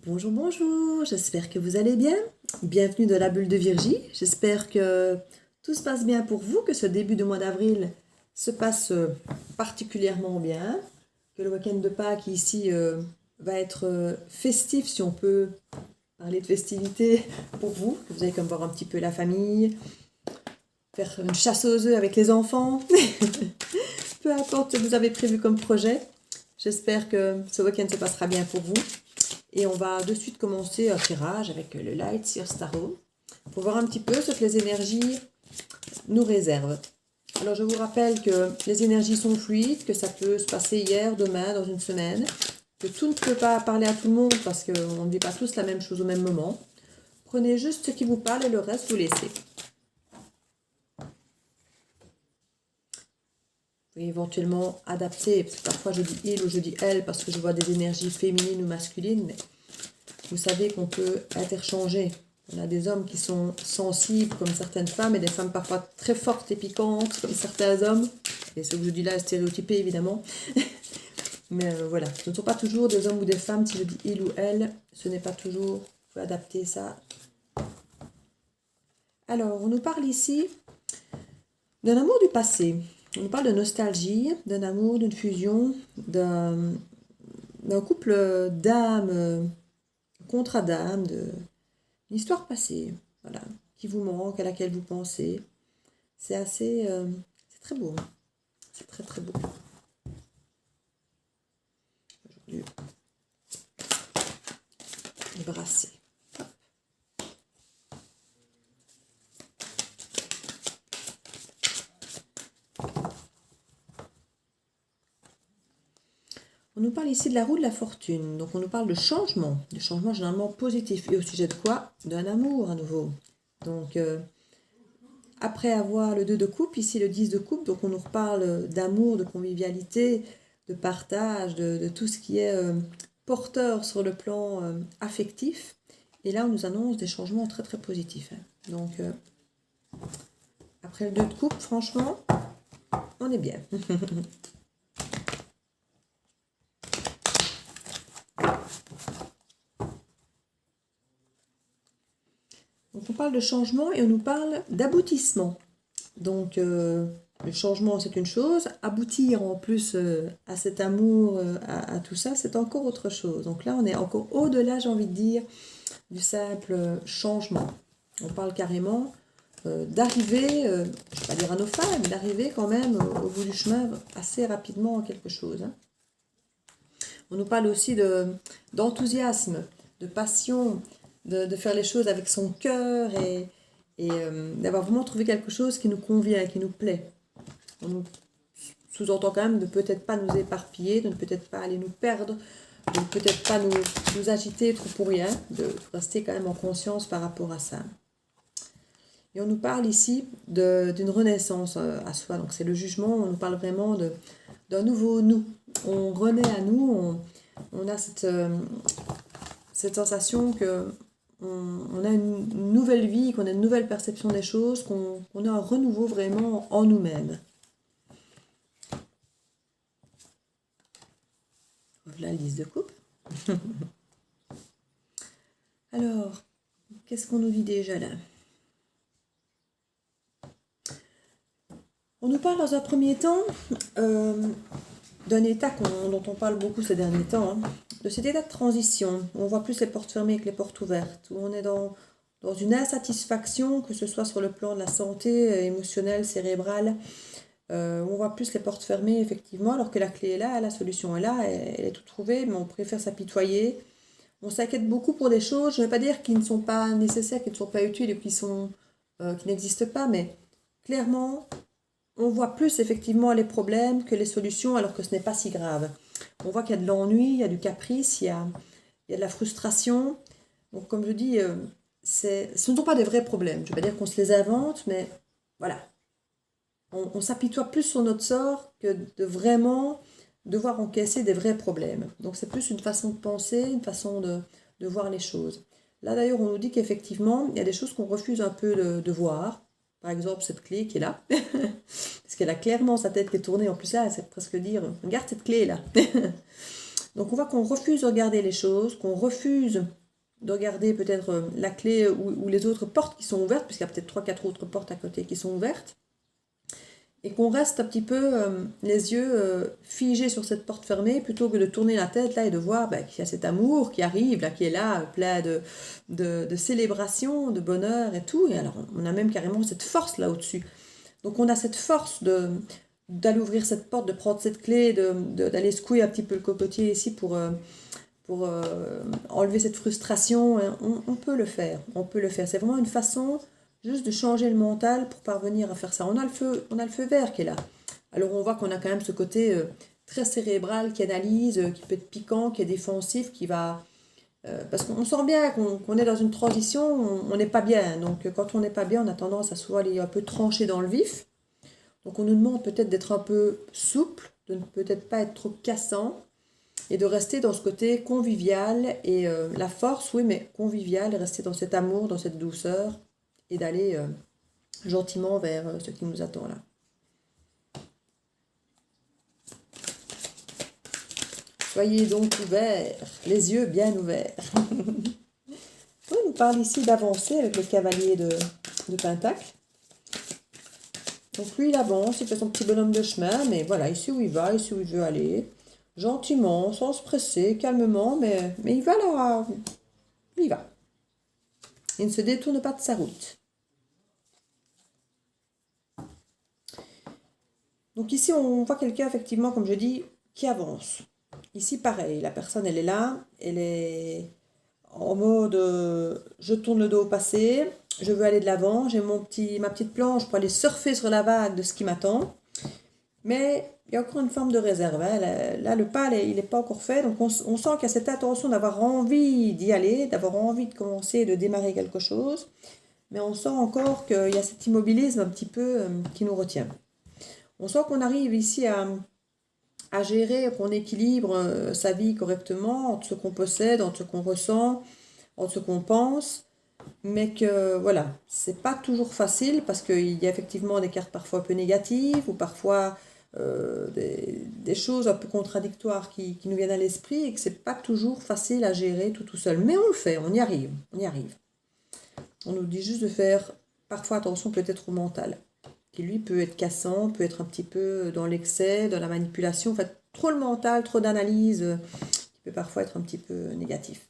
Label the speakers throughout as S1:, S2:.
S1: Bonjour, bonjour, j'espère que vous allez bien. Bienvenue dans la bulle de Virgie. J'espère que tout se passe bien pour vous, que ce début de mois d'avril se passe particulièrement bien, que le week-end de Pâques ici va être festif, si on peut parler de festivité pour vous, que vous allez comme voir un petit peu la famille, faire une chasse aux œufs avec les enfants, peu importe ce que vous avez prévu comme projet. J'espère que ce week-end se passera bien pour vous. Et on va de suite commencer un tirage avec le Light Seer Tarot pour voir un petit peu ce que les énergies nous réservent. Alors je vous rappelle que les énergies sont fluides, que ça peut se passer hier, demain, dans une semaine, que tout ne peut pas parler à tout le monde parce qu'on ne vit pas tous la même chose au même moment. Prenez juste ce qui vous parle et le reste vous laissez. Vous pouvez éventuellement adapter, parce que parfois je dis il ou je dis elle parce que je vois des énergies féminines ou masculines, mais vous savez qu'on peut interchanger. On a des hommes qui sont sensibles comme certaines femmes et des femmes parfois très fortes et piquantes comme certains hommes. Et ce que je dis là est stéréotypé évidemment. Mais voilà, ce ne sont pas toujours des hommes ou des femmes. Si je dis il ou elle, ce n'est pas toujours. Vous pouvez adapter ça. Alors, on nous parle ici d'un amour du passé. On nous parle de nostalgie, d'un amour, d'une fusion, d'un couple d'âmes, contrat d'âme, d'une histoire passée, voilà, qui vous manque, à laquelle vous pensez. C'est assez, c'est très beau, hein. C'est très très beau. Aujourd'hui, les brassés. On nous parle ici de la roue de la fortune. Donc on nous parle de changement généralement positif. Et au sujet de quoi? D'un amour à nouveau. Donc après avoir le 2 de coupe, ici le 10 de coupe, donc on nous reparle d'amour, de convivialité, de partage, de tout ce qui est porteur sur le plan affectif. Et là on nous annonce des changements très très positifs. Donc après le 2 de coupe, franchement, on est bien. Donc on parle de changement et on nous parle d'aboutissement. Donc le changement c'est une chose, aboutir en plus à cet amour, à tout ça, c'est encore autre chose. Donc là on est encore au-delà, j'ai envie de dire, du simple changement. On parle carrément d'arriver, je ne vais pas dire à nos fins, mais d'arriver quand même au bout du chemin assez rapidement à quelque chose. Hein. On nous parle aussi d'enthousiasme, de passion, de faire les choses avec son cœur et d'avoir vraiment trouvé quelque chose qui nous convient, qui nous plaît. On nous sous-entend quand même de peut-être pas nous éparpiller, de ne peut-être pas aller nous perdre, de ne peut-être pas nous agiter trop pour rien, de rester quand même en conscience par rapport à ça. Et on nous parle ici d'une renaissance à soi, donc c'est le jugement, on nous parle vraiment d'un nouveau nous. On renaît à nous, on a cette sensation que on a une nouvelle vie, qu'on a une nouvelle perception des choses, qu'on a un renouveau vraiment en nous-mêmes. Voilà la liste de coupe. Alors, qu'est-ce qu'on nous dit déjà là? On nous parle dans un premier temps d'un état dont on parle beaucoup ces derniers temps, hein, de cet état de transition, où on voit plus les portes fermées que les portes ouvertes, où on est dans une insatisfaction, que ce soit sur le plan de la santé émotionnelle, cérébrale, où on voit plus les portes fermées, effectivement, alors que la clé est là, la solution est là, elle est toute trouvée, mais on préfère s'apitoyer. On s'inquiète beaucoup pour des choses, je ne vais pas dire qu'ils ne sont pas nécessaires, qu'ils ne sont pas utiles et qui n'existent pas, mais clairement, on voit plus effectivement les problèmes que les solutions, alors que ce n'est pas si grave. On voit qu'il y a de l'ennui, il y a du caprice, il y a de la frustration. Donc comme je dis, ce ne sont pas des vrais problèmes. Je ne vais pas dire qu'on se les invente, mais voilà. On s'apitoie plus sur notre sort que de vraiment devoir encaisser des vrais problèmes. Donc c'est plus une façon de penser, une façon de voir les choses. Là d'ailleurs, on nous dit qu'effectivement, il y a des choses qu'on refuse un peu de voir. Par exemple, cette clé qui est là, parce qu'elle a clairement sa tête qui est tournée. En plus là, c'est presque dire, regarde cette clé là. Donc on voit qu'on refuse de regarder les choses, qu'on refuse de regarder peut-être la clé ou les autres portes qui sont ouvertes, puisqu'il y a peut-être 3-4 autres portes à côté qui sont ouvertes, et qu'on reste un petit peu les yeux figés sur cette porte fermée, plutôt que de tourner la tête là et de voir qu'il y a cet amour qui arrive, là, qui est là, plein de célébration, de bonheur et tout. Et alors on a même carrément cette force là au-dessus. Donc on a cette force d'aller ouvrir cette porte, de prendre cette clé, d'aller secouer un petit peu le cocotier ici pour enlever cette frustration. On peut le faire, on peut le faire. C'est vraiment une façon juste de changer le mental pour parvenir à faire ça. On a le feu vert qui est là. Alors on voit qu'on a quand même ce côté très cérébral qui analyse, qui peut être piquant, qui est défensif, qui va... parce qu'on sent bien qu'on est dans une transition, on n'est pas bien. Donc quand on n'est pas bien, on a tendance à souvent aller un peu trancher dans le vif. Donc on nous demande peut-être d'être un peu souple, de ne peut-être pas être trop cassant, et de rester dans ce côté convivial, et la force, oui, mais convivial, et rester dans cet amour, dans cette douceur, et d'aller gentiment vers ce qui nous attend là. Soyez donc ouverts, les yeux bien ouverts. On nous parle ici d'avancer avec le cavalier de Pentacle. Donc lui, il avance, il fait son petit bonhomme de chemin, mais voilà, ici où il va, ici où il veut aller, gentiment, sans se presser, calmement, mais il va là, il va. Il ne se détourne pas de sa route. Donc ici, on voit quelqu'un, effectivement, comme je dis, qui avance. Ici, pareil, la personne, elle est là, elle est en mode je tourne le dos au passé, je veux aller de l'avant, j'ai ma petite planche pour aller surfer sur la vague de ce qui m'attend. Mais il y a encore une forme de réserve. Hein. Là, le pas, il n'est pas encore fait. Donc, on sent qu'il y a cette attention d'avoir envie d'y aller, d'avoir envie de commencer, de démarrer quelque chose. Mais on sent encore qu'il y a cet immobilisme un petit peu qui nous retient. On sent qu'on arrive ici à gérer, qu'on équilibre sa vie correctement entre ce qu'on possède, entre ce qu'on ressent, entre ce qu'on pense. Mais que voilà, c'est pas toujours facile parce qu'il y a effectivement des cartes parfois un peu négatives ou parfois des choses un peu contradictoires qui nous viennent à l'esprit et que c'est pas toujours facile à gérer tout seul. Mais on le fait, on y arrive, on y arrive. On nous dit juste de faire parfois attention peut-être au mental, qui lui peut être cassant, peut être un petit peu dans l'excès, dans la manipulation, en fait trop le mental, trop d'analyse, qui peut parfois être un petit peu négatif.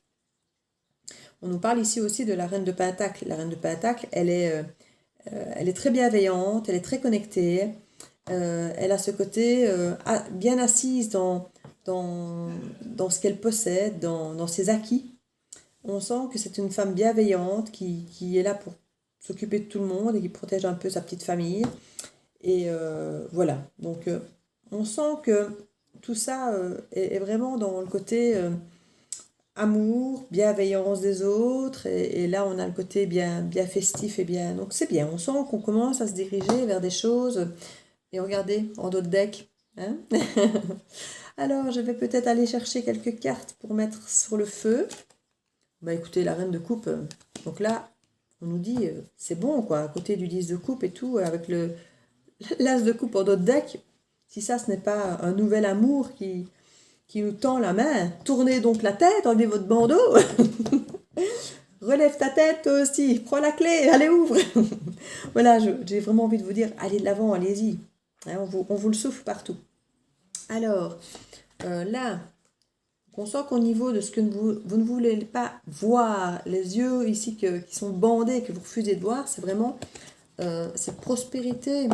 S1: On nous parle ici aussi de la reine de Pentacle. La reine de Pentacle, elle est très bienveillante, elle est très connectée. Elle a ce côté bien assise dans ce qu'elle possède, dans ses acquis. On sent que c'est une femme bienveillante qui est là pour s'occuper de tout le monde et qui protège un peu sa petite famille. Et voilà. Donc, on sent que tout ça est vraiment dans le côté... amour, bienveillance des autres, et là on a le côté bien festif et bien... Donc c'est bien, on sent qu'on commence à se diriger vers des choses, et regardez, en dos de deck, hein. Alors je vais peut-être aller chercher quelques cartes pour mettre sur le feu. Écoutez, la reine de coupe, donc là, on nous dit, c'est bon quoi, à côté du 10 de coupe et tout, avec l'as de coupe en dos de deck, si ça ce n'est pas un nouvel amour qui nous tend la main. Tournez donc la tête, enlevez votre bandeau. Relève ta tête toi aussi, prends la clé, allez ouvre. Voilà, j'ai vraiment envie de vous dire, allez de l'avant, allez-y. Hein, on vous le souffle partout. Alors, là, on sent qu'au niveau de ce que vous ne voulez pas voir, les yeux ici qui sont bandés, que vous refusez de voir, c'est vraiment cette prospérité,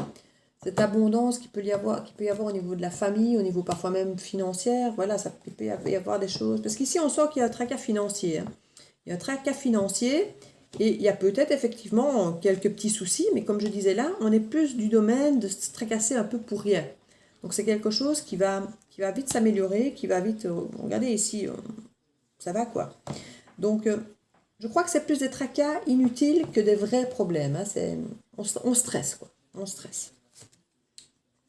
S1: cette abondance qu'il peut y avoir au niveau de la famille, au niveau parfois même financière. Voilà, ça peut y avoir des choses. Parce qu'ici, on sent qu'il y a un tracas financier. Hein. Il y a un tracas financier et il y a peut-être effectivement quelques petits soucis, mais comme je disais là, on est plus du domaine de se tracasser un peu pour rien. Donc c'est quelque chose qui va vite s'améliorer, qui va vite... regardez ici, ça va quoi. Donc je crois que c'est plus des tracas inutiles que des vrais problèmes. Hein. On stresse quoi, on stresse.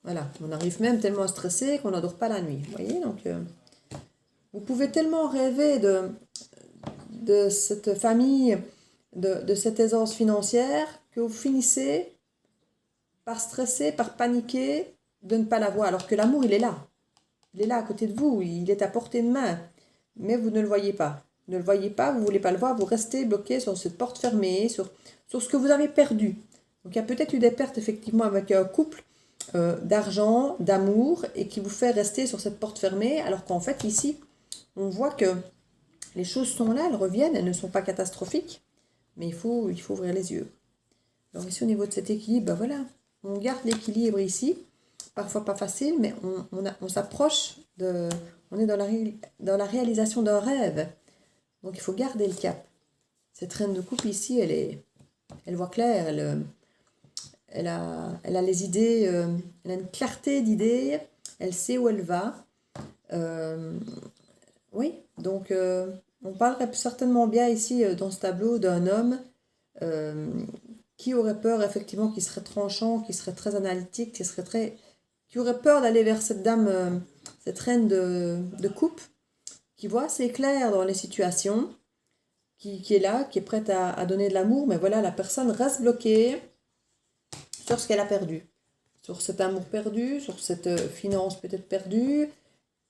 S1: Voilà, on arrive même tellement stressé qu'on n'endort pas la nuit. Vous voyez, donc vous pouvez tellement rêver de cette famille, de cette aisance financière, que vous finissez par stresser, par paniquer de ne pas l'avoir, alors que l'amour, il est là. il est là à côté de vous, il est à portée de main, mais vous ne le voyez pas. Vous ne le voyez pas, vous ne voulez pas le voir, vous restez bloqué sur cette porte fermée, sur ce que vous avez perdu. Donc il y a peut-être eu des pertes effectivement avec un couple d'argent, d'amour, et qui vous fait rester sur cette porte fermée, alors qu'en fait ici, on voit que les choses sont là, elles reviennent, elles ne sont pas catastrophiques, mais il faut ouvrir les yeux. Alors ici au niveau de cet équilibre, ben voilà, on garde l'équilibre ici, parfois pas facile, mais on s'approche on est dans la réalisation d'un rêve. Donc il faut garder le cap. Cette reine de coupe ici, elle voit clair, elle a les idées, elle a une clarté d'idées, elle sait où elle va. Oui, donc on parlerait certainement bien ici dans ce tableau d'un homme qui aurait peur effectivement, qui serait tranchant, qui serait très analytique, qui aurait peur d'aller vers cette dame, cette reine de coupe, qui voit assez clair dans les situations, qui est là, qui est prête à donner de l'amour, mais voilà, la personne reste bloquée sur ce qu'elle a perdu, sur cet amour perdu, sur cette finance peut-être perdue.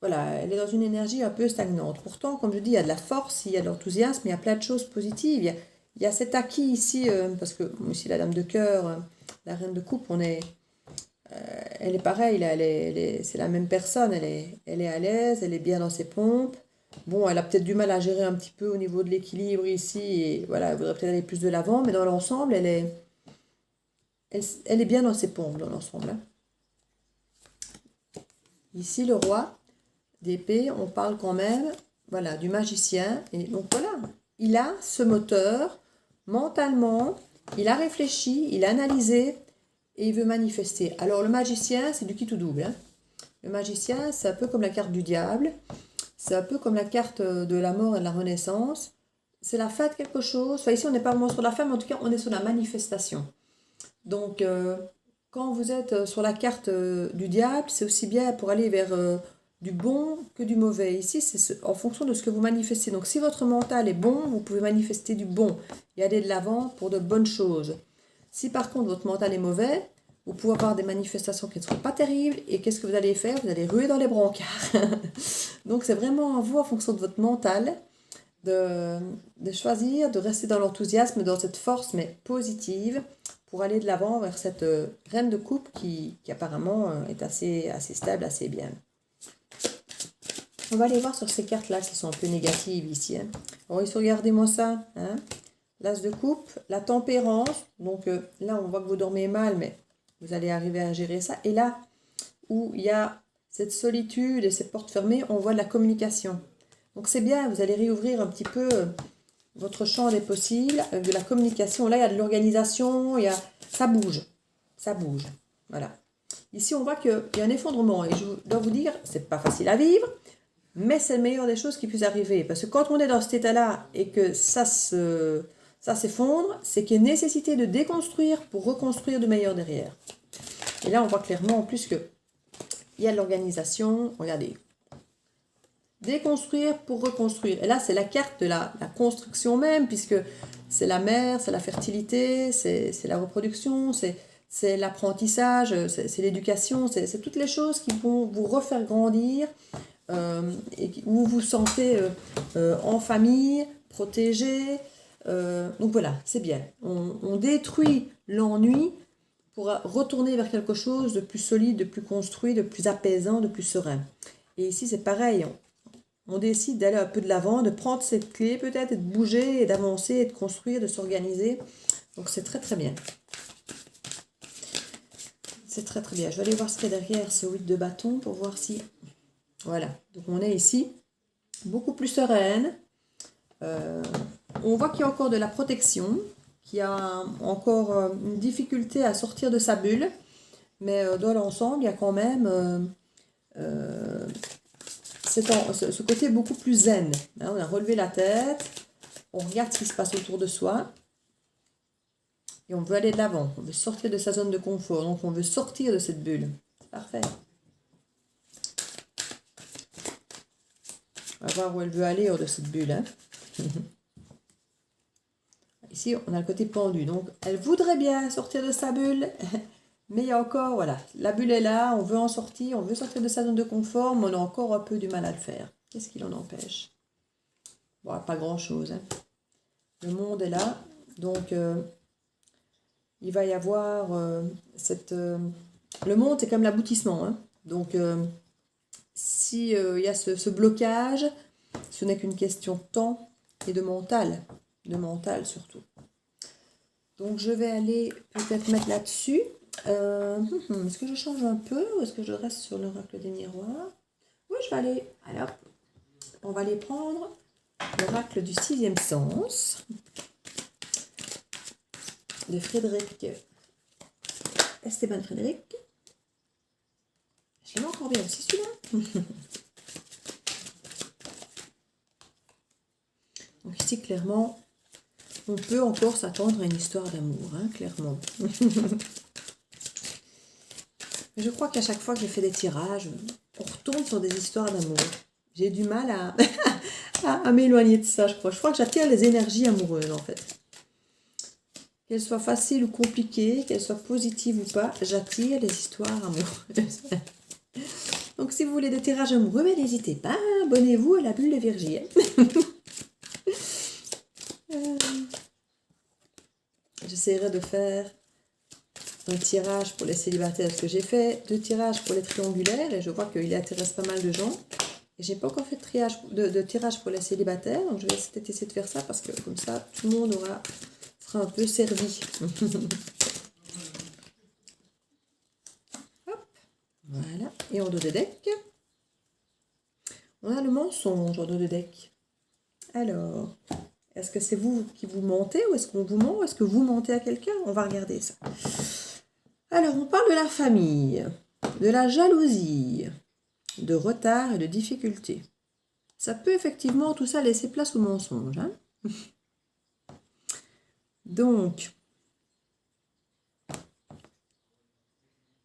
S1: Voilà, elle est dans une énergie un peu stagnante. Pourtant, comme je dis, il y a de la force, il y a de l'enthousiasme, il y a plein de choses positives. Il y a cet acquis ici, parce que ici, la dame de cœur, la reine de coupe, elle est pareille, là, c'est la même personne, elle est à l'aise, elle est bien dans ses pompes. Bon, elle a peut-être du mal à gérer un petit peu au niveau de l'équilibre ici, et voilà, elle voudrait peut-être aller plus de l'avant, mais dans l'ensemble, elle est bien dans ses pompes, dans l'ensemble. Hein. Ici, le roi d'épée, on parle quand même, voilà, du magicien, et donc voilà, il a ce moteur, mentalement, il a réfléchi, il a analysé, et il veut manifester. Alors, le magicien, c'est du qui tout double. Hein. Le magicien, c'est un peu comme la carte du diable. C'est un peu comme la carte de la mort et de la renaissance. C'est la fin de quelque chose. Enfin, ici, on n'est pas vraiment sur la fin, mais en tout cas, on est sur la manifestation. Donc, quand vous êtes sur la carte du diable, c'est aussi bien pour aller vers du bon que du mauvais. Ici, c'est en fonction de ce que vous manifestez. Donc, si votre mental est bon, vous pouvez manifester du bon et aller de l'avant pour de bonnes choses. Si par contre votre mental est mauvais, vous pouvez avoir des manifestations qui ne seront pas terribles. Et qu'est-ce que vous allez faire? Vous allez ruer dans les brancards. Donc c'est vraiment à vous, en fonction de votre mental, de choisir, de rester dans l'enthousiasme, dans cette force, mais positive, pour aller de l'avant vers cette reine de coupe qui apparemment est assez stable, assez bien. On va aller voir sur ces cartes-là qui sont un peu négatives ici. Hein. Alors ici, regardez-moi ça. Hein. L'as de coupe, la tempérance, donc là on voit que vous dormez mal, mais vous allez arriver à gérer ça. Et là où il y a cette solitude et ces portes fermées, on voit de la communication. Donc c'est bien, vous allez réouvrir un petit peu votre champ des possibles avec de la communication. Là il y a de l'organisation, ça bouge, voilà. Ici on voit qu'il y a un effondrement et je dois vous dire, c'est pas facile à vivre, mais c'est le meilleur des choses qui puisse arriver. Parce que quand on est dans cet état-là et que ça s'effondre, c'est qu'il y a nécessité de déconstruire pour reconstruire du meilleur derrière. Et là, on voit clairement en plus qu'il y a de l'organisation. Regardez. Déconstruire pour reconstruire. Et là, c'est la carte de la construction même, puisque c'est la mer, c'est la fertilité, c'est la reproduction, c'est l'apprentissage, c'est l'éducation, c'est toutes les choses qui vont vous refaire grandir, et où vous vous sentez en famille, protégé. Donc voilà, c'est bien. On détruit l'ennui pour retourner vers quelque chose de plus solide, de plus construit, de plus apaisant, de plus serein. Et ici, c'est pareil. On décide d'aller un peu de l'avant, de prendre cette clé peut-être, et de bouger, et d'avancer, et de construire, de s'organiser. Donc c'est très très bien. C'est très très bien. Je vais aller voir ce qu'il y a derrière ce 8 de bâton pour voir si... Voilà. Donc on est ici, beaucoup plus sereine. On voit qu'il y a encore de la protection, qu'il y a encore une difficulté à sortir de sa bulle, mais dans l'ensemble, il y a quand même ce côté beaucoup plus zen. Hein, on a relevé la tête, on regarde ce qui se passe autour de soi, et on veut aller de l'avant, on veut sortir de sa zone de confort, donc on veut sortir de cette bulle. Parfait. On va voir où elle veut aller hors de cette bulle. Hein. Ici, on a le côté pendu. Donc, elle voudrait bien sortir de sa bulle, Mais il y a encore, voilà, la bulle est là, on veut en sortir, on veut sortir de sa zone de confort, mais on a encore un peu du mal à le faire. Qu'est-ce qui l'en empêche? Bon, pas grand-chose, hein. Le monde est là, donc il va y avoir le monde, c'est comme l'aboutissement, hein. Donc, si il y a ce blocage, ce n'est qu'une question de temps et de mental surtout. Donc, je vais aller peut-être mettre là-dessus. Est-ce que je change un peu ou est-ce que je reste sur l'oracle des miroirs? Oui, je vais aller. Alors, on va aller prendre l'oracle du sixième sens de Frédéric Esteban Frédéric. Je l'aime encore bien aussi celui-là. Donc ici, clairement, on peut encore s'attendre à une histoire d'amour, hein, clairement. Je crois qu'à chaque fois que je fais des tirages, on retourne sur des histoires d'amour. J'ai du mal à m'éloigner de ça, je crois. Je crois que j'attire les énergies amoureuses, en fait. Qu'elles soient faciles ou compliquées, qu'elles soient positives ou pas, j'attire les histoires amoureuses. Donc, si vous voulez des tirages amoureux, n'hésitez pas, abonnez-vous à la bulle de Virgie. J'essaierai de faire un tirage pour les célibataires, parce que j'ai fait 2 tirages pour les triangulaires, et je vois qu'il intéresse pas mal de gens. Et j'ai pas encore fait de tirage pour les célibataires, donc je vais peut-être essayer de faire ça, parce que comme ça, tout le monde sera un peu servi. Hop, voilà. Et en dos de deck, on a le mensonge en dos de deck. Alors, est-ce que c'est vous qui vous mentez, ou est-ce qu'on vous ment, ou est-ce que vous mentez à quelqu'un? On va regarder ça. Alors, on parle de la famille, de la jalousie, de retard et de difficultés. Ça peut effectivement tout ça laisser place au mensonge, hein. Donc,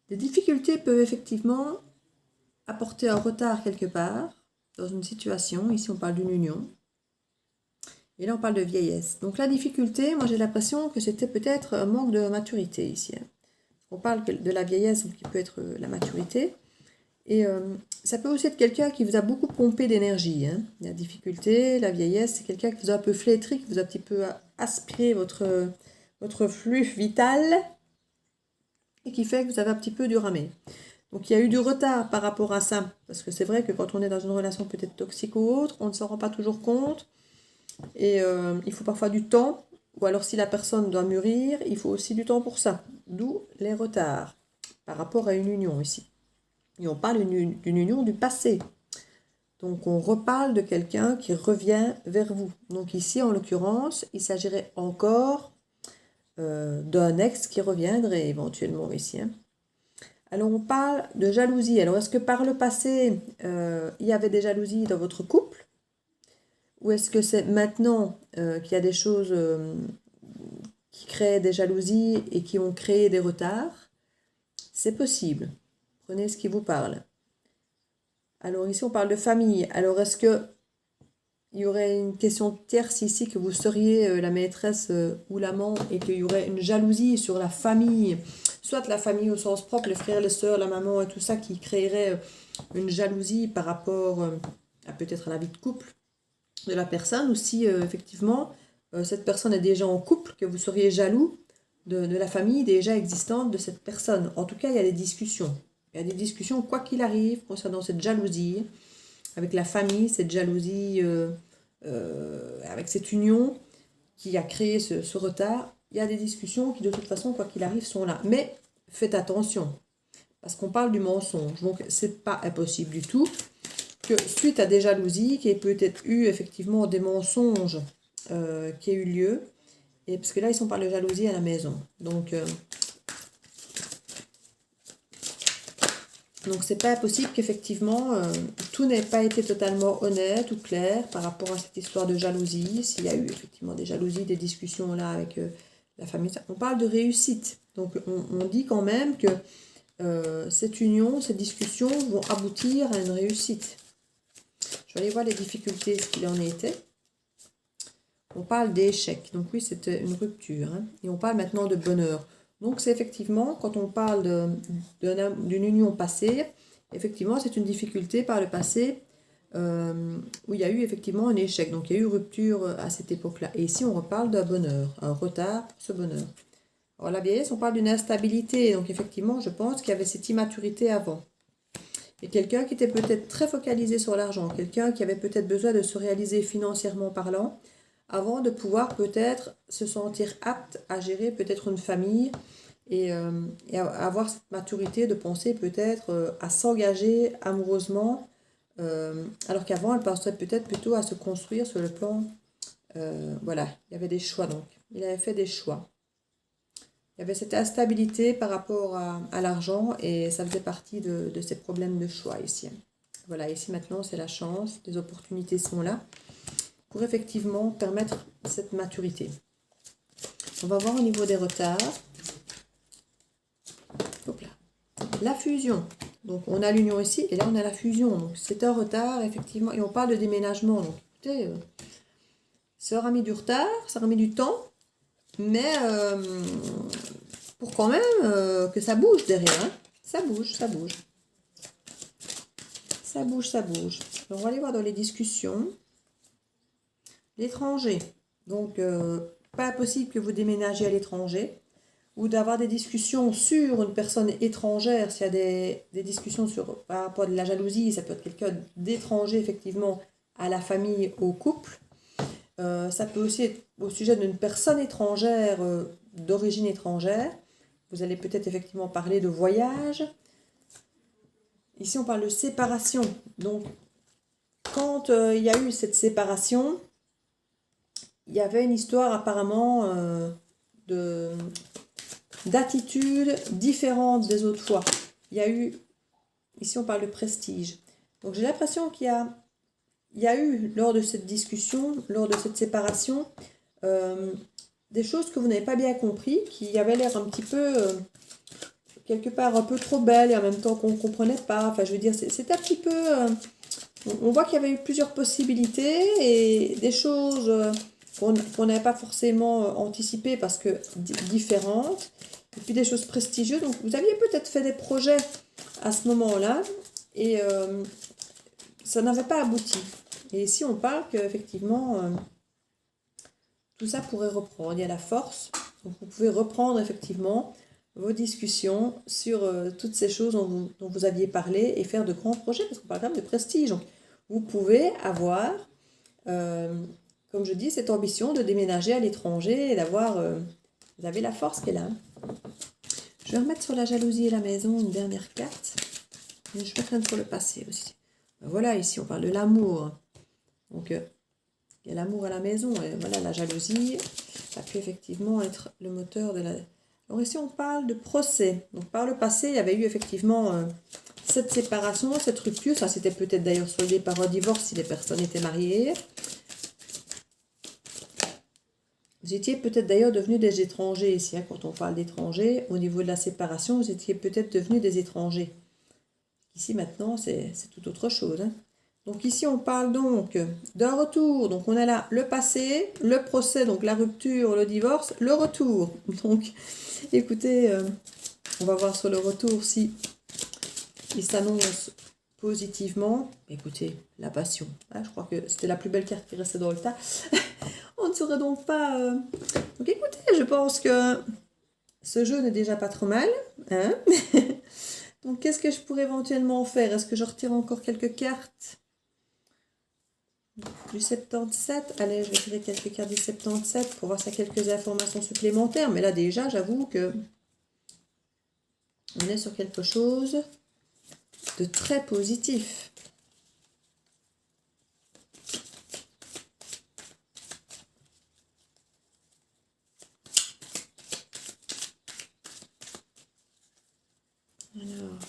S1: les difficultés peuvent effectivement apporter un retard quelque part dans une situation. Ici, on parle d'une union. Et là, on parle de vieillesse. Donc, la difficulté, moi, j'ai l'impression que c'était peut-être un manque de maturité ici, hein. On parle de la vieillesse, qui peut être la maturité. Et ça peut aussi être quelqu'un qui vous a beaucoup pompé d'énergie, hein. La difficulté, la vieillesse, c'est quelqu'un qui vous a un peu flétri, qui vous a un petit peu aspiré votre flux vital et qui fait que vous avez un petit peu dû ramer. Donc il y a eu du retard par rapport à ça, parce que c'est vrai que quand on est dans une relation peut-être toxique ou autre, on ne s'en rend pas toujours compte. Et il faut parfois du temps, ou alors si la personne doit mûrir, il faut aussi du temps pour ça. D'où les retards par rapport à une union ici. Et on parle d'une union du passé. Donc on reparle de quelqu'un qui revient vers vous. Donc ici, en l'occurrence, il s'agirait encore d'un ex qui reviendrait éventuellement ici, hein. Alors on parle de jalousie. Alors est-ce que par le passé, il y avait des jalousies dans votre couple? Ou est-ce que c'est maintenant qu'il y a des choses qui créent des jalousies et qui ont créé des retards? C'est possible. Prenez ce qui vous parle. Alors ici, on parle de famille. Alors est-ce que il y aurait une question tierce ici, que vous seriez la maîtresse ou l'amant, et qu'il y aurait une jalousie sur la famille, soit la famille au sens propre, les frères, les sœurs, la maman et tout ça, qui créerait une jalousie par rapport à peut-être à la vie de couple de la personne, ou si effectivement cette personne est déjà en couple, que vous seriez jaloux de la famille déjà existante de cette personne. En tout cas, il y a des discussions. Il y a des discussions, quoi qu'il arrive, concernant cette jalousie, avec la famille, cette jalousie, avec cette union qui a créé ce retard. Il y a des discussions qui, de toute façon, quoi qu'il arrive, sont là. Mais faites attention, parce qu'on parle du mensonge. Donc, c'est pas impossible du tout que, suite à des jalousies, qu'il y ait peut-être eu effectivement des mensonges qui aient eu lieu. Et parce que là, ils sont par de jalousie à la maison. Donc c'est pas impossible qu'effectivement, tout n'ait pas été totalement honnête ou clair par rapport à cette histoire de jalousie. S'il y a eu effectivement des jalousies, des discussions là avec la famille. On parle de réussite. Donc on dit quand même que cette union, ces discussions vont aboutir à une réussite. Je vais aller voir les difficultés, ce qu'il en était. On parle d'échec. Donc oui, c'était une rupture, hein. Et on parle maintenant de bonheur. Donc c'est effectivement, quand on parle d'une union passée, effectivement c'est une difficulté par le passé où il y a eu effectivement un échec. Donc il y a eu rupture à cette époque-là. Et ici on reparle d'un bonheur, un retard pour ce bonheur. Alors la vieillesse, on parle d'une instabilité. Donc effectivement, je pense qu'il y avait cette immaturité avant. Et quelqu'un qui était peut-être très focalisé sur l'argent, quelqu'un qui avait peut-être besoin de se réaliser financièrement parlant, avant de pouvoir peut-être se sentir apte à gérer peut-être une famille et avoir cette maturité de penser peut-être à s'engager amoureusement, alors qu'avant elle penserait peut-être plutôt à se construire sur le plan, voilà, il y avait des choix donc, il avait fait des choix. Il y avait cette instabilité par rapport à l'argent et ça faisait partie de ces problèmes de choix ici. Voilà, ici maintenant c'est la chance, les opportunités sont là pour effectivement permettre cette maturité. On va voir au niveau des retards. Hop là. La fusion. Donc on a l'union ici et là on a la fusion. Donc c'est un retard effectivement et on parle de déménagement. Donc écoutez, ça aura mis du retard, ça aura mis du temps. Mais pour quand même que ça bouge derrière. Hein. Ça bouge, ça bouge. Ça bouge, ça bouge. Alors, on va aller voir dans les discussions. L'étranger. Donc, pas possible que vous déménagiez à l'étranger. Ou d'avoir des discussions sur une personne étrangère. S'il y a des discussions par rapport à de la jalousie, ça peut être quelqu'un d'étranger, effectivement, à la famille, au couple. Ça peut aussi être au sujet d'une personne étrangère, d'origine étrangère. Vous allez peut-être effectivement parler de voyage. Ici, on parle de séparation. Donc, quand il y a eu cette séparation, il y avait une histoire apparemment d'attitude différente des autres fois. Il y a eu, ici on parle de prestige. Donc, j'ai l'impression qu'il y a eu, lors de cette discussion, lors de cette séparation, des choses que vous n'avez pas bien compris, qui avaient l'air un petit peu, quelque part, un peu trop belles et en même temps qu'on ne comprenait pas. Enfin, je veux dire, c'est un petit peu... on voit qu'il y avait eu plusieurs possibilités et des choses qu'on n'avait pas forcément anticipées parce que différentes. Et puis des choses prestigieuses. Donc, vous aviez peut-être fait des projets à ce moment-là et ça n'avait pas abouti. Et ici, on parle qu'effectivement, tout ça pourrait reprendre. Il y a la force. Donc, vous pouvez reprendre effectivement vos discussions sur toutes ces choses dont vous aviez parlé et faire de grands projets, parce qu'on parle quand même de prestige. Donc, vous pouvez avoir, comme je dis, cette ambition de déménager à l'étranger et d'avoir... vous avez la force qui est là. Je vais remettre sur la jalousie et la maison une dernière carte. Et je vais remettre sur le passé aussi. Voilà, ici, on parle de l'amour. Donc, il y a l'amour à la maison. Et voilà, la jalousie, ça peut effectivement être le moteur de la... Alors ici, on parle de procès. Donc, par le passé, il y avait eu effectivement cette séparation, cette rupture. Ça, c'était peut-être d'ailleurs soldé par un divorce si les personnes étaient mariées. Vous étiez peut-être d'ailleurs devenus des étrangers ici. Hein, quand on parle d'étrangers, au niveau de la séparation, vous étiez peut-être devenus des étrangers. Ici, maintenant, c'est tout autre chose. Hein. Donc ici, on parle donc d'un retour. Donc on a là le passé, le procès, donc la rupture, le divorce, le retour. Donc écoutez, on va voir sur le retour si il s'annonce positivement. Écoutez, la passion. Hein, je crois que c'était la plus belle carte qui restait dans le tas. On ne saurait donc pas... Donc écoutez, je pense que ce jeu n'est déjà pas trop mal. Hein. Donc qu'est-ce que je pourrais éventuellement faire? Est-ce que je retire encore quelques cartes du 77? Allez, je vais tirer quelques cartes du 77 pour voir s'il y a quelques informations supplémentaires. Mais là déjà, j'avoue que on est sur quelque chose de très positif. Alors,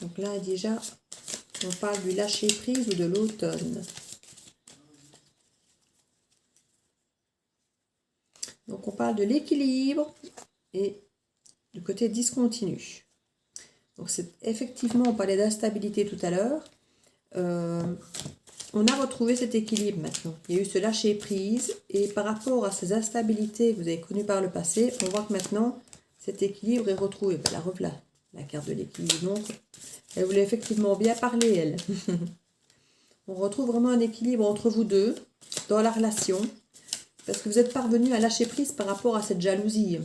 S1: donc là déjà, on parle du lâcher prise ou de l'automne. Donc on parle de l'équilibre et du côté discontinu. Donc c'est effectivement, on parlait d'instabilité tout à l'heure. On a retrouvé cet équilibre maintenant. Il y a eu ce lâcher prise et par rapport à ces instabilités que vous avez connues par le passé, on voit que maintenant cet équilibre est retrouvé. Ben, la revoilà, la carte de l'équilibre. Donc, elle voulait effectivement bien parler, elle. On retrouve vraiment un équilibre entre vous deux dans la relation. Parce que vous êtes parvenu à lâcher prise par rapport à cette jalousie.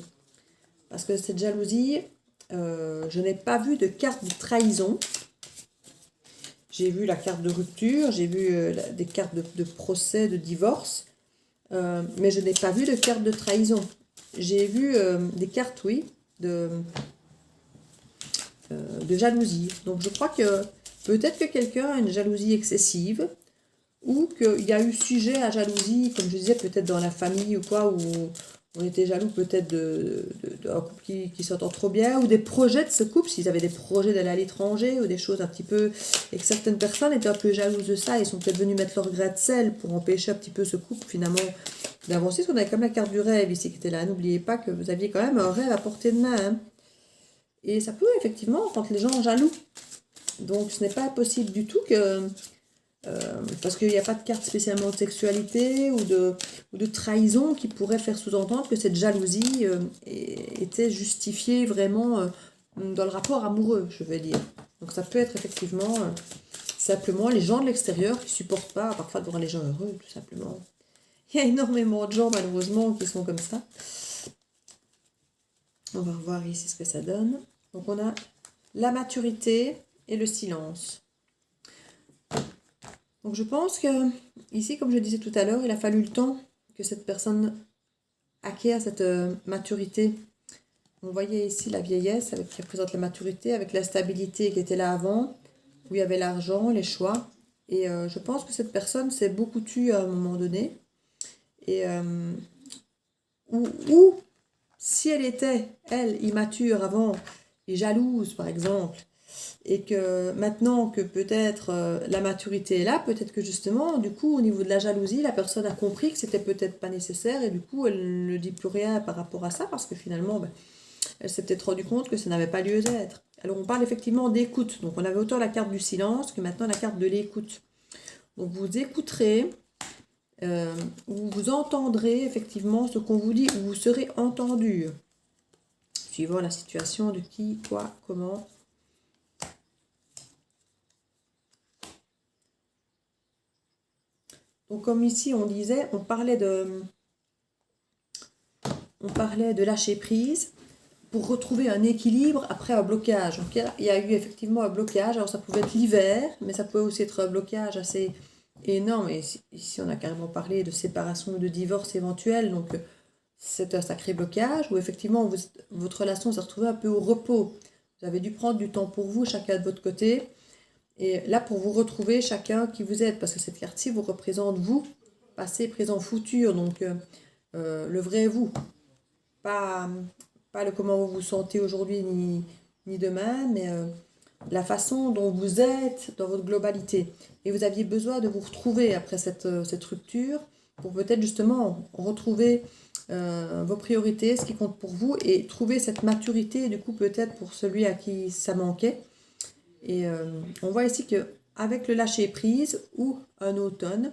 S1: Parce que cette jalousie, je n'ai pas vu de carte de trahison. J'ai vu la carte de rupture, j'ai vu des cartes de procès, de divorce. Mais je n'ai pas vu de carte de trahison. J'ai vu des cartes, oui, de jalousie. Donc je crois que peut-être que quelqu'un a une jalousie excessive ou qu'il y a eu sujet à jalousie, comme je disais, peut-être dans la famille ou quoi, où on était jaloux peut-être d'un couple qui s'entend trop bien, ou des projets de ce couple, s'ils avaient des projets d'aller à l'étranger, ou des choses un petit peu, et que certaines personnes étaient un peu jalouses de ça, et sont peut-être venues mettre leur grain de sel pour empêcher un petit peu ce couple finalement d'avancer. Parce qu'on avait comme la carte du rêve ici qui était là. N'oubliez pas que vous aviez quand même un rêve à portée de main. Hein. Et ça peut effectivement rendre les gens jaloux. Donc ce n'est pas possible du tout que... parce qu'il n'y a pas de carte spécialement de sexualité ou de trahison qui pourrait faire sous-entendre que cette jalousie était justifiée vraiment dans le rapport amoureux, je veux dire. Donc ça peut être effectivement simplement les gens de l'extérieur qui ne supportent pas parfois de voir les gens heureux, tout simplement. Il y a énormément de gens malheureusement qui sont comme ça. On va revoir ici ce que ça donne. Donc on a la maturité et le silence. Donc je pense que ici, comme je disais tout à l'heure, il a fallu le temps que cette personne acquiert cette maturité. On voyait ici la vieillesse qui représente la maturité, avec la stabilité qui était là avant, où il y avait l'argent, les choix. Et je pense que cette personne s'est beaucoup tue à un moment donné. Et ou si elle était, elle, immature avant, et jalouse par exemple, et que maintenant que peut-être la maturité est là, peut-être que justement, du coup, au niveau de la jalousie, la personne a compris que c'était peut-être pas nécessaire et du coup, elle ne dit plus rien par rapport à ça parce que finalement, elle s'est peut-être rendu compte que ça n'avait pas lieu d'être. Alors, on parle effectivement d'écoute. Donc, on avait autant la carte du silence que maintenant la carte de l'écoute. Donc, vous écouterez, vous entendrez effectivement ce qu'on vous dit, ou vous serez entendu, suivant la situation de qui, quoi, comment. Donc comme ici on disait, on parlait de lâcher prise pour retrouver un équilibre après un blocage. Donc il y a eu effectivement un blocage, alors ça pouvait être l'hiver, mais ça pouvait aussi être un blocage assez énorme. Et ici on a carrément parlé de séparation ou de divorce éventuel, donc c'est un sacré blocage où effectivement votre relation s'est retrouvée un peu au repos. Vous avez dû prendre du temps pour vous, chacun de votre côté. Et là, pour vous retrouver chacun qui vous êtes, parce que cette carte-ci vous représente vous, passé, présent, futur, donc le vrai vous, pas le comment vous vous sentez aujourd'hui ni demain, mais la façon dont vous êtes dans votre globalité. Et vous aviez besoin de vous retrouver après cette rupture pour peut-être justement retrouver vos priorités, ce qui compte pour vous, et trouver cette maturité, du coup peut-être pour celui à qui ça manquait. Et on voit ici qu'avec le lâcher-prise ou un automne,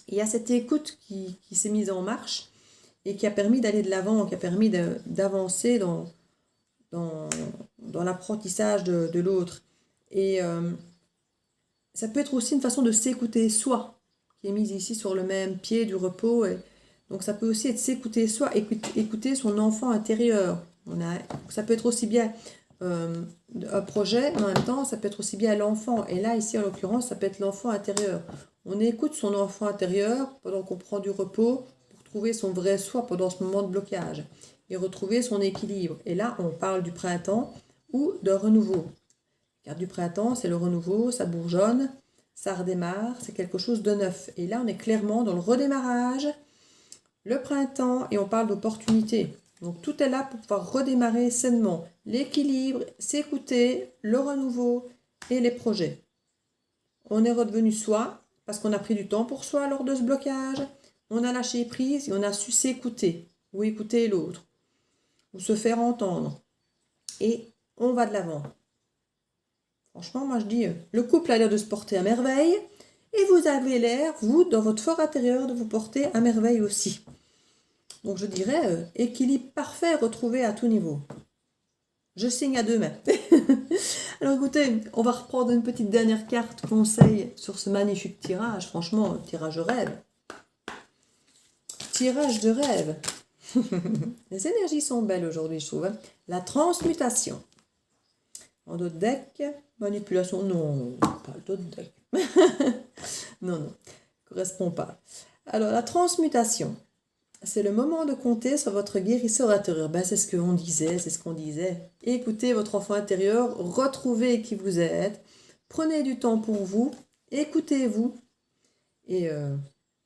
S1: il y a cette écoute qui s'est mise en marche et qui a permis d'aller de l'avant, qui a permis d'avancer dans l'apprentissage de l'autre. Et ça peut être aussi une façon de s'écouter soi, qui est mise ici sur le même pied du repos. Et donc ça peut aussi être s'écouter soi, écouter son enfant intérieur. Ça peut être aussi bien... un projet, en même temps, ça peut être aussi bien l'enfant. Et là, ici, en l'occurrence, ça peut être l'enfant intérieur. On écoute son enfant intérieur pendant qu'on prend du repos pour trouver son vrai soi pendant ce moment de blocage et retrouver son équilibre. Et là, on parle du printemps ou d'un renouveau. Car du printemps, c'est le renouveau, ça bourgeonne, ça redémarre, c'est quelque chose de neuf. Et là, on est clairement dans le redémarrage, le printemps, et on parle d'opportunité. Donc tout est là pour pouvoir redémarrer sainement. L'équilibre, s'écouter, le renouveau et les projets. On est redevenu soi parce qu'on a pris du temps pour soi lors de ce blocage. On a lâché prise et on a su s'écouter ou écouter l'autre ou se faire entendre. Et on va de l'avant. Franchement, moi je dis, le couple a l'air de se porter à merveille et vous avez l'air, vous, dans votre fort intérieur, de vous porter à merveille aussi. Donc je dirais équilibre parfait retrouvé à tout niveau. Je signe à 2 mains. Alors écoutez, on va reprendre une petite dernière carte conseil sur ce magnifique tirage. Franchement, tirage de rêve. Tirage de rêve. Les énergies sont belles aujourd'hui, je trouve. Hein. La transmutation. En d'autres decks, manipulation, non, pas d'autres decks. Non, non, correspond pas. Alors, la transmutation. C'est le moment de compter sur votre guérisseur intérieur. Ben, c'est ce qu'on disait, c'est ce qu'on disait. Écoutez votre enfant intérieur, retrouvez qui vous êtes, prenez du temps pour vous, écoutez-vous, et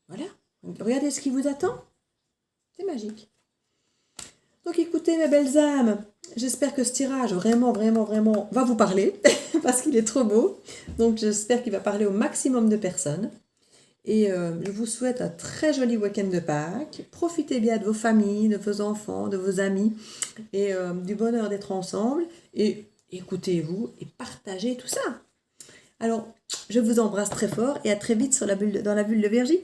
S1: voilà, regardez ce qui vous attend. C'est magique. Donc écoutez mes belles âmes, j'espère que ce tirage vraiment, vraiment, vraiment va vous parler, parce qu'il est trop beau. Donc j'espère qu'il va parler au maximum de personnes. Et je vous souhaite un très joli week-end de Pâques. Profitez bien de vos familles, de vos enfants, de vos amis et du bonheur d'être ensemble. Et écoutez-vous et partagez tout ça. Alors, je vous embrasse très fort et à très vite dans la bulle de Virgie.